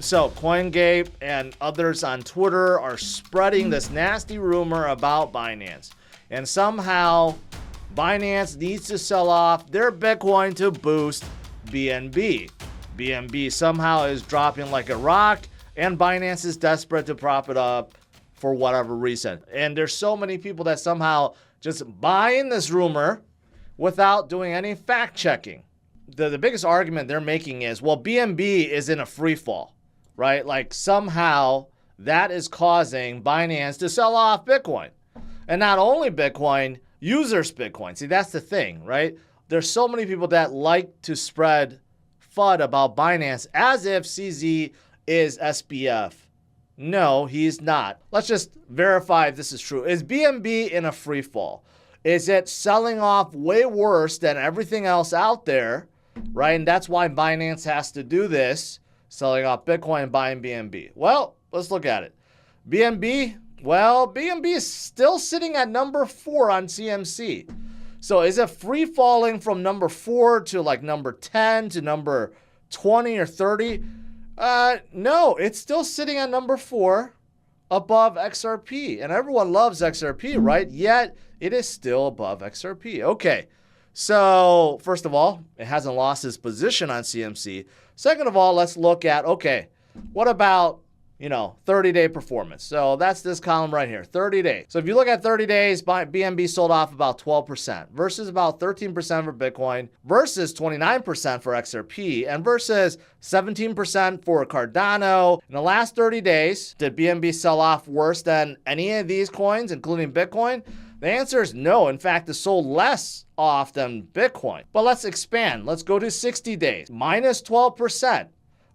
So CoinGate and others on Twitter are spreading this nasty rumor about Binance. And somehow Binance needs to sell off their Bitcoin to boost BNB. BNB somehow is dropping like a rock, and Binance is desperate to prop it up for whatever reason. And there's so many people that somehow just buy in this rumor without doing any fact checking. The biggest argument they're making is, well, BNB is in a free fall, right? Like somehow that is causing Binance to sell off Bitcoin. And not only Bitcoin, users Bitcoin. See, that's the thing, right? There's so many people that like to spread FUD about Binance as if CZ is SBF. No, he's not. Let's just verify if this is true. Is BNB in a free fall? Is it selling off way worse than everything else out there, right? And that's why Binance has to do this, selling off Bitcoin and buying BNB. Well, let's look at it. BNB, well, BNB is still sitting at number 4 on CMC. So is it free falling from number 4 to like number 10 to number 20 or 30? No, it's still sitting at number 4 above XRP. And everyone loves XRP, right? Yet it is still above XRP. Okay, so first of all, it hasn't lost its position on CMC. Second of all, let's look at, okay, what about 30-day performance. So that's this column right here, 30 days. So if you look at 30 days, BNB sold off about 12% versus about 13% for Bitcoin versus 29% for XRP and versus 17% for Cardano. In the last 30 days, did BNB sell off worse than any of these coins, including Bitcoin? The answer is no. In fact, it sold less off than Bitcoin. But let's expand. Let's go to 60 days, minus 12%.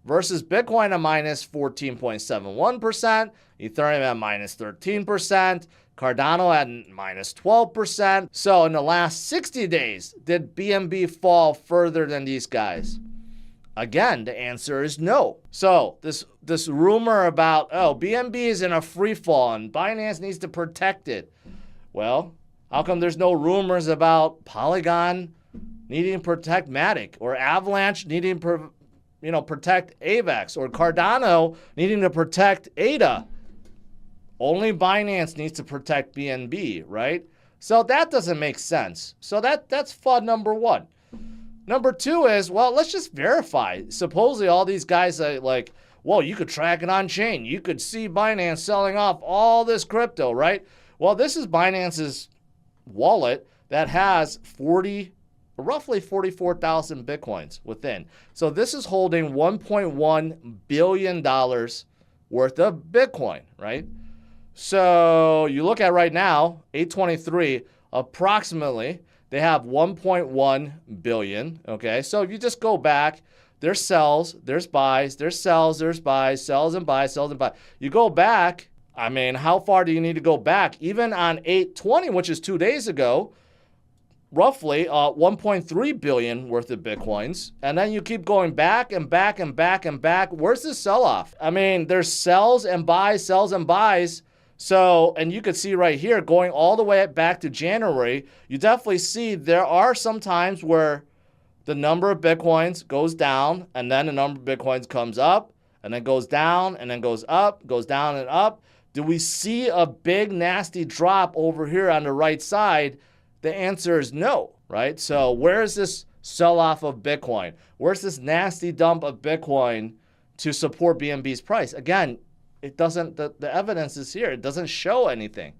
Versus Bitcoin at minus 14.71%, Ethereum at minus 13%, Cardano at minus 12%. So in the last 60 days, did BNB fall further than these guys? Again, the answer is no. So this rumor about, BNB is in a free fall and Binance needs to protect it. Well, how come there's no rumors about Polygon needing to protect Matic or Avalanche needing to protect AVAX or Cardano needing to protect ADA? Only Binance needs to protect BNB, right? So that doesn't make sense. So that's FUD number 1. Number 2 is, well, let's just verify. Supposedly all these guys are like, well, you could track it on chain. You could see Binance selling off all this crypto, right? Well, this is Binance's wallet that has roughly 44,000 Bitcoins within. So this is holding $1.1 billion worth of Bitcoin, right? So you look at right now, 823, approximately, they have 1.1 billion, okay? So if you just go back, there's sells, there's buys, there's sells, there's buys, sells and buys, sells and buys. You go back, I mean, how far do you need to go back? Even on 820, which is 2 days ago, roughly 1.3 billion worth of Bitcoins. And then you keep going back and back and back and back. Where's the sell-off? I mean, there's sells and buys, sells and buys. So, and you could see right here, going all the way back to January, you definitely see there are some times where the number of Bitcoins goes down and then the number of Bitcoins comes up and then goes down and then goes up, goes down and up. Do we see a big nasty drop over here on the right side? The answer is no, right? So where is this sell-off of Bitcoin? Where's this nasty dump of Bitcoin to support BNB's price? Again, it doesn't, the evidence is here. It doesn't show anything,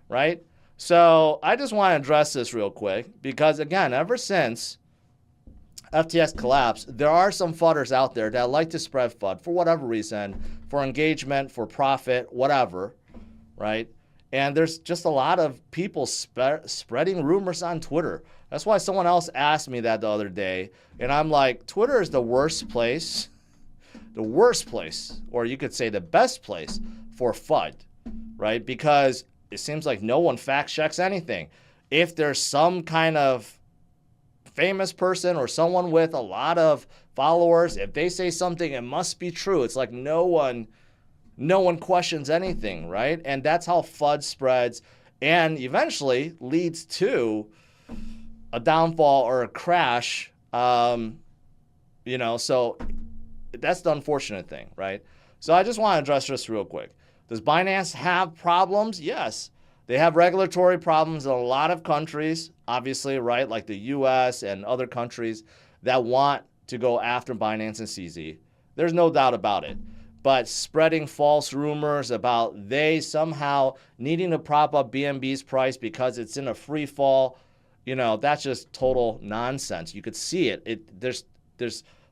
right? So I just want to address this real quick because, again, ever since FTX collapsed, there are some FUDders out there that like to spread FUD for whatever reason, for engagement, for profit, whatever, right? And there's just a lot of people spreading rumors on Twitter. That's why someone else asked me that the other day. And I'm like, Twitter is the worst place, or you could say the best place for FUD, right? Because it seems like no one fact checks anything. If there's some kind of famous person or someone with a lot of followers, if they say something, it must be true. It's like no one questions anything, right? And that's how FUD spreads and eventually leads to a downfall or a crash. So that's the unfortunate thing, right? So I just want to address this real quick. Does Binance have problems? Yes. They have regulatory problems in a lot of countries, obviously, right? Like the US and other countries that want to go after Binance and CZ. There's no doubt about it. But spreading false rumors about they somehow needing to prop up BNB's price because it's in a free fall, that's just total nonsense. You could see it. There's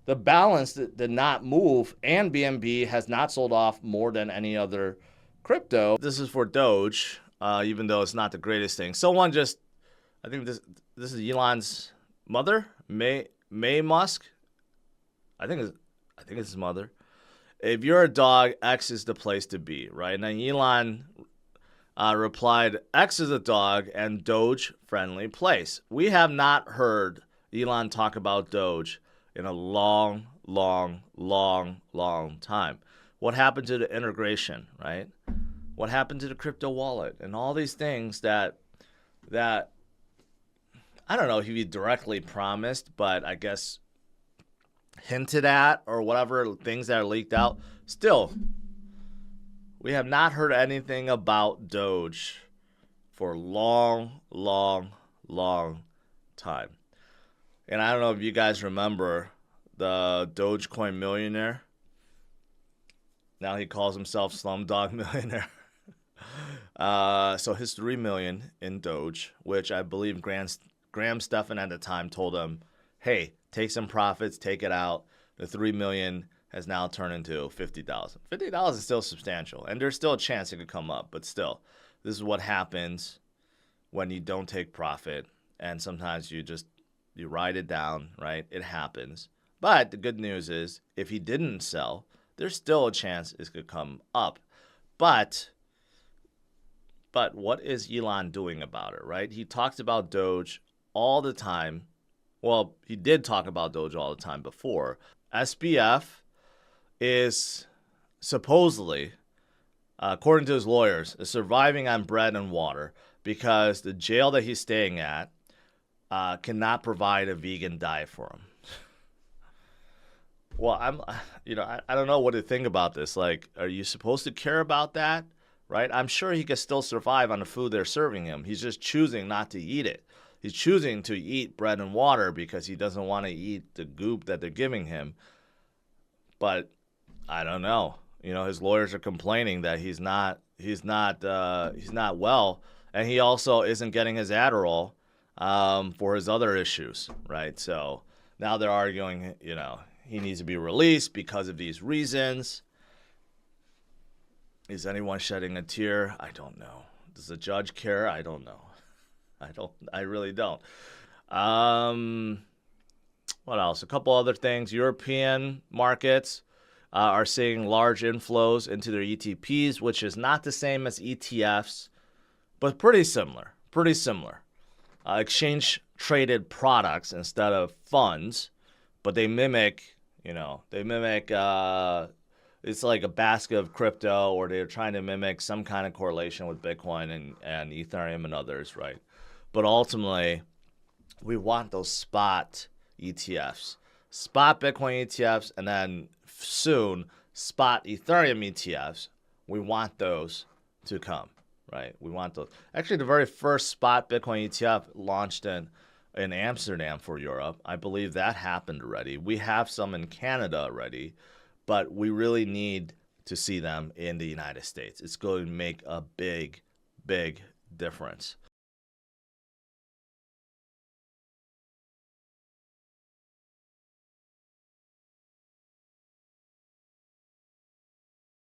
the balance that did not move, and BNB has not sold off more than any other crypto. This is for Doge, even though it's not the greatest thing. Someone just, I think this is Elon's mother, May Musk. I think it's his mother. If you're a dog, X is the place to be, right? And then Elon replied, X is a dog and Doge friendly place. We have not heard Elon talk about Doge in a long time. What happened to the integration, right? What happened to the crypto wallet and all these things that I don't know if he directly promised, but I guess hinted at or whatever, things that are leaked out. Still, we have not heard anything about Doge for a long time. And I don't know if you guys remember the Dogecoin millionaire. Now he calls himself Slumdog Millionaire. So his $3 million in Doge, which I believe Graham Stephan at the time told him, hey, take some profits, take it out. The $3 million has now turned into $50,000. $50 is still substantial, and there's still a chance it could come up. But still, this is what happens when you don't take profit, and sometimes you ride it down, right? It happens. But the good news is, if he didn't sell, there's still a chance it could come up. But what is Elon doing about it, right? He talks about Doge all the time. Well, he did talk about Doge all the time before. SBF is supposedly, according to his lawyers, is surviving on bread and water because the jail that he's staying at cannot provide a vegan diet for him. Well, I don't know what to think about this. Like, are you supposed to care about that, right? I'm sure he can still survive on the food they're serving him. He's just choosing not to eat it. He's choosing to eat bread and water because he doesn't want to eat the goop that they're giving him. But I don't know. His lawyers are complaining that he's not well, and he also isn't getting his Adderall for his other issues, right? So now they're arguing, he needs to be released because of these reasons. Is anyone shedding a tear? I don't know. Does the judge care? I don't know. I really don't. What else? A couple other things. European markets are seeing large inflows into their ETPs, which is not the same as ETFs, but pretty similar. Exchange traded products instead of funds, but they mimic, it's like a basket of crypto, or they're trying to mimic some kind of correlation with Bitcoin and Ethereum and others, right? But ultimately, we want those spot ETFs, spot Bitcoin ETFs, and then soon spot Ethereum ETFs. We want those to come, right? We want those. Actually, the very first spot Bitcoin ETF launched in Amsterdam for Europe. I believe that happened already. We have some in Canada already, but we really need to see them in the United States. It's going to make a big difference.